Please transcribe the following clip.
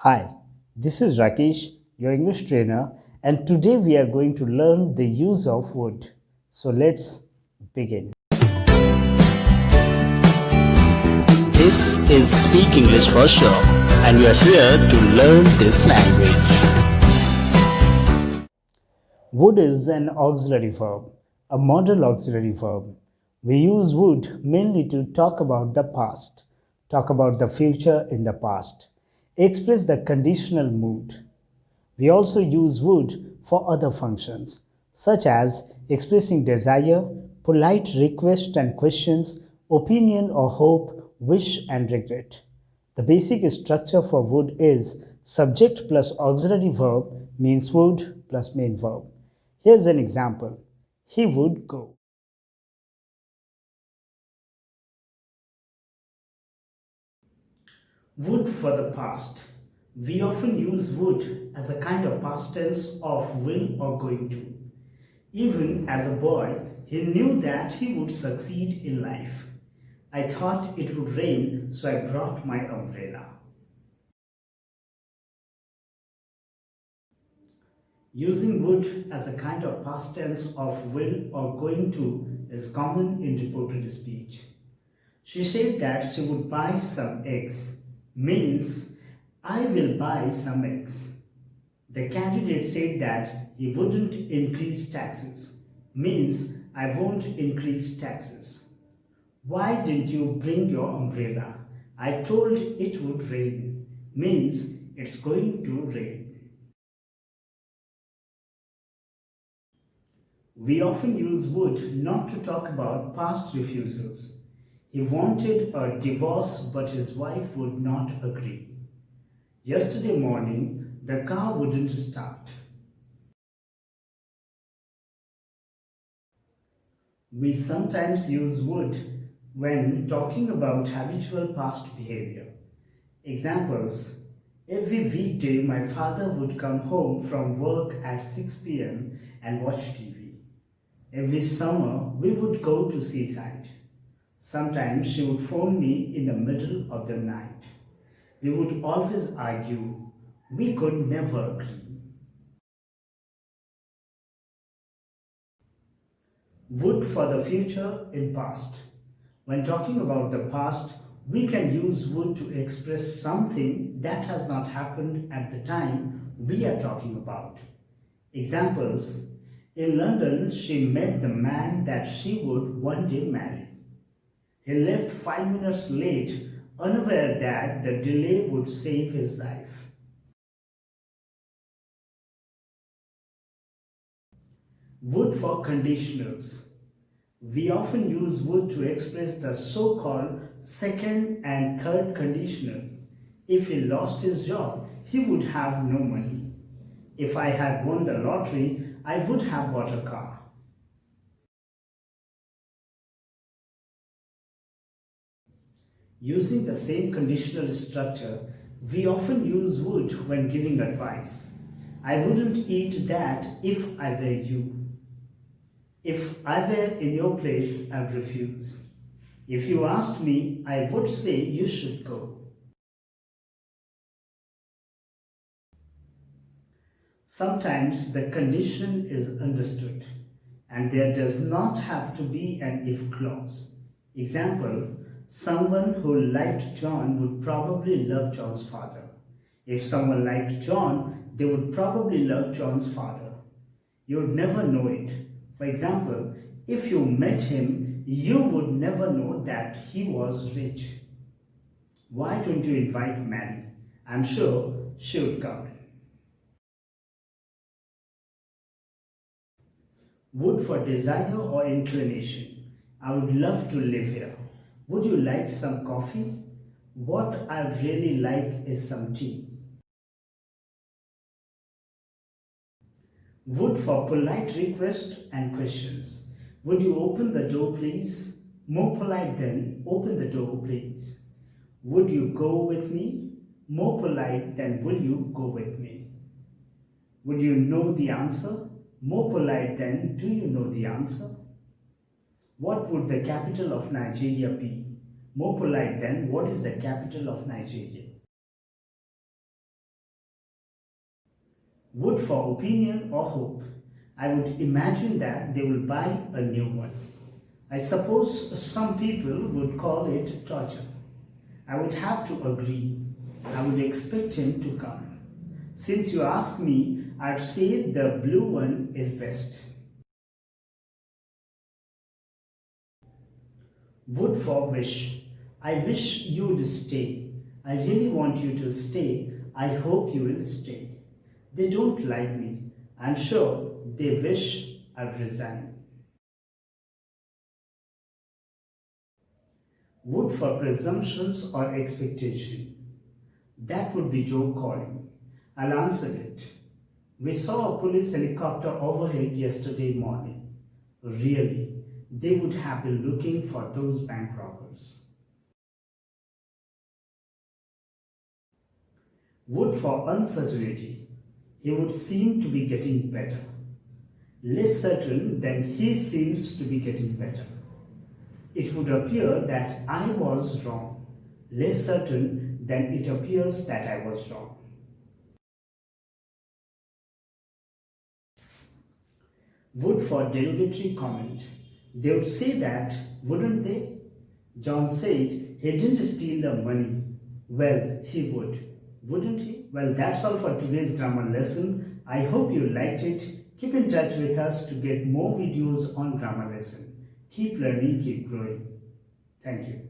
Hi, this is Rakesh, your English trainer, and today we are going to learn the use of would. So let's begin. This is Speak English for Sure, and we are here to learn this language. Would is an auxiliary verb, a modal auxiliary verb. We use would mainly to talk about the past, talk about the future in the past, express the conditional mood. We also use would for other functions, such as expressing desire, polite request and questions, opinion or hope, wish and regret. The basic structure for would is subject plus auxiliary verb means would plus main verb. Here's an example. He would go. Would for the past. We often use would as a kind of past tense of will or going to. Even as a boy, he knew that he would succeed in life. I thought it would rain, so I brought my umbrella. Using would as a kind of past tense of will or going to is common in reported speech. She said that she would buy some eggs, means I will buy some eggs. The candidate said that he wouldn't increase taxes, means I won't increase taxes. Why didn't you bring your umbrella? I told it would rain, means it's going to rain. We often use would not to talk about past refusals. He wanted a divorce, but his wife would not agree. Yesterday morning, the car wouldn't start. We sometimes use would when talking about habitual past behavior. Examples: every weekday, my father would come home from work at 6 p.m. and watch TV. Every summer, we would go to seaside. Sometimes she would phone me in the middle of the night. We would always argue. We could never agree. Would for the future in past. When talking about the past, we can use would to express something that has not happened at the time we are talking about. Examples: in London, she met the man that she would one day marry. He left 5 minutes late, unaware that the delay would save his life. Would for conditionals. We often use would to express the so called second and third conditional. If he lost his job, he would have no money. If I had won the lottery, I would have bought a car. Using the same conditional structure, we often use would when giving advice. I wouldn't eat that if I were you. If I were in your place, I'd refuse. If you asked me, I would say you should go. Sometimes the condition is understood and there does not have to be an if clause. Example: someone who liked John would probably love John's father. If someone liked John, they would probably love John's father. You would never know it. For example, if you met him, you would never know that he was rich. Why don't you invite Mary? I'm sure she would come. Would for desire or inclination. I would love to live here. Would you like some coffee? What I'd really like is some tea. Would for polite request and questions. Would you open the door, please? More polite than open the door, please. Would you go with me? More polite than will you go with me? Would you know the answer? More polite than do you know the answer? What would the capital of Nigeria be? More polite than what is the capital of Nigeria? Would for opinion or hope. I would imagine that they will buy a new one. I suppose some people would call it torture. I would have to agree. I would expect him to come. Since you ask me, I'd say the blue one is best. Would for wish. I wish you would stay. I really want you to stay. I hope you will stay. They don't like me. I'm sure they wish I'd resign. Would for presumptions or expectation. That would be Joe calling. I'll answer it. We saw a police helicopter overhead yesterday morning. Really, they would have been looking for those bank robbers. Would for uncertainty. He would seem to be getting better. Less certain than he seems to be getting better. It would appear that I was wrong. Less certain than it appears that I was wrong. Would for derogatory comment. They would say that, wouldn't they? John said he didn't steal the money. Well, he would. Wouldn't he? Well, that's all for today's grammar lesson. I hope you liked it. Keep in touch with us to get more videos on grammar lesson. Keep learning, keep growing. Thank you.